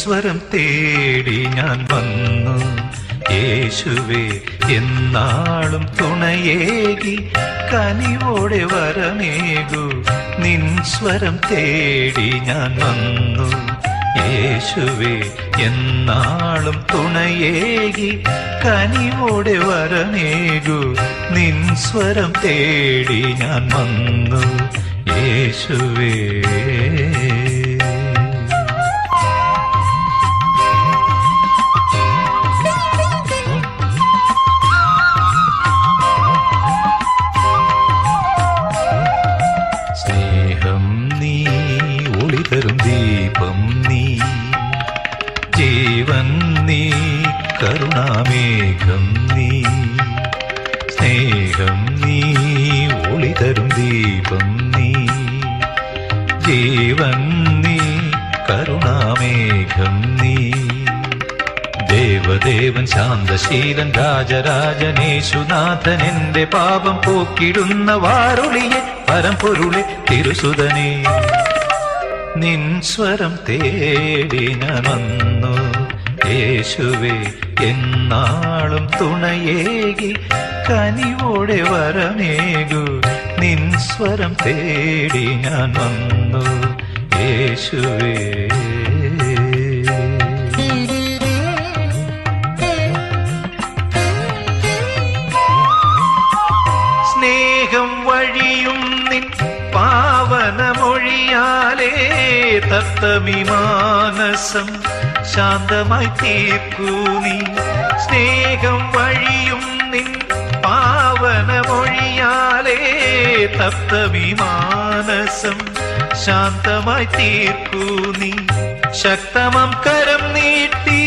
സ്വരം തേടി ഞാൻ വന്നു. യേശുവേ എന്നാളും തുണയേകി കനിവോടെ വരമേകൂ. നിൻ സ്വരം തേടി ഞാൻ വന്നു. യേശുവേ എന്നാളും തുണയേകി കനിവോടെ വരമേകൂ. നിൻ സ്വരം തേടി ഞാൻ വന്നു. യേശുവേ സ്നേഹം നീ, ഒളിതരും ദീപം നീ, ജീവൻ നീ, കരുണാമേഘം നീ. സ്നേഹം നീ, ഒളിതരും ദീപം നീ, ജീവൻ നീ, കരുണാമേഘം നീ. ദേവദേവൻ ശാന്തശീലൻ രാജരാജനേശുനാഥൻ എന്റെ പാപം പോക്കിടുന്ന വാരുളിയെ പരമ്പൊരുളെ തിരുസുതനേ. നിൻ സ്വരം തേടി ഞാൻ വന്നു. യേശുവേ എന്നാളും തുണയേകി കനിവോടെ വരമേകൂ. നിൻ സ്വരം തേടി ഞാൻ വന്നു. യേശുവേ സ്നേഹം വഴിയും നിൻ പാവനമൊഴിയാലേ തത്തമി മാനസം ശാന്തമായി തീർക്കൂ നീ. സ്നേഹം വഴിയും നിൻ പാവനമൊഴിയാലേ തത്തമി മാനസം ശാന്തമായി തീർക്കൂ നീ. ശക്തമം കരം നീട്ടി,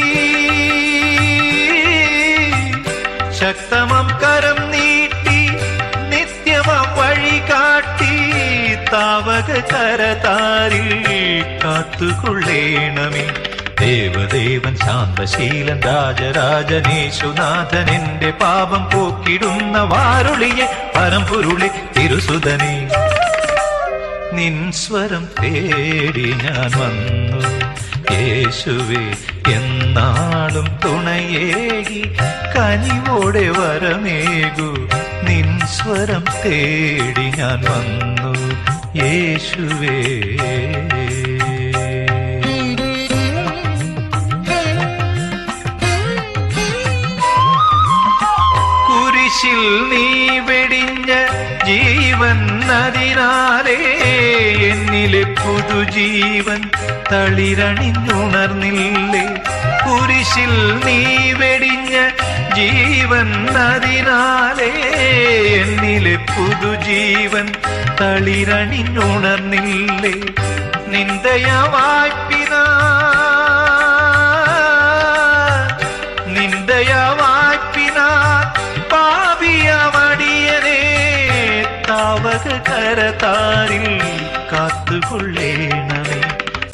ശക്തമം കരം നീട്ടി, നിത്യമം വഴി കാട്ടി, താവക കരതാരിൽ കാത്തുകൊള്ളേണമേ. ദേവദേവൻ ശാന്തശീലൻ രാജരാജനേശുനാഥൻ എന്റെ പാപം പോക്കിടുന്ന വാരുളിയെ പരമ്പൊരുളെ തിരുസുതനേ. നിൻ സ്വരം തേടി ഞാൻ വന്നു. യേശുവേ എന്നാളും തുണയേകി കനിവോടെ വരമേകൂ. നിൻ സ്വരം തേടി ഞാൻ വന്നു. യേശുവേ കുരിശിൽ നീ വെടിഞ്ഞ ജീവൻ അതിനാലേ എന്നിലെ പുതുജീവൻ തളിരണിഞ്ഞുണർന്നില്ലേ. കുരിശിൽ നീ വെടിഞ്ഞ ജീവൻ അതിനാലേ എന്നിലെ പുതുജീവൻ തളിരണിഞ്ഞുണർന്നില്ലേ. നിന്ദയവായ്പിനാ പാപിയമടിയനേ താവക കരതാരിൽ കാത്തുകൊള്ളേണമേ.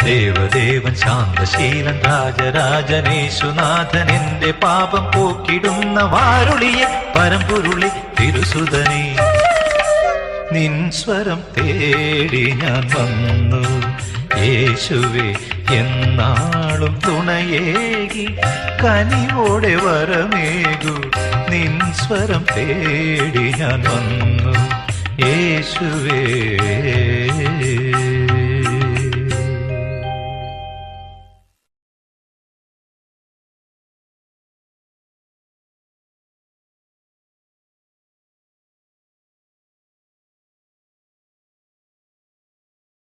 ദേവദേവൻ ശാന്തശീലൻ രാജരാജനേശുനാഥൻ എന്റെ പാപം പോക്കിടുന്ന വാരുളിയെ പരമ്പൊരുളെ തിരുസുതനേ. നിൻ സ്വരം തേടി ഞാൻ വന്നു. യേശുവേ എന്നാളും തുണയേകി കനിവോടെ വരമേകൂ. നിൻ സ്വരം തേടി ഞാൻ വന്നു. യേശുവേ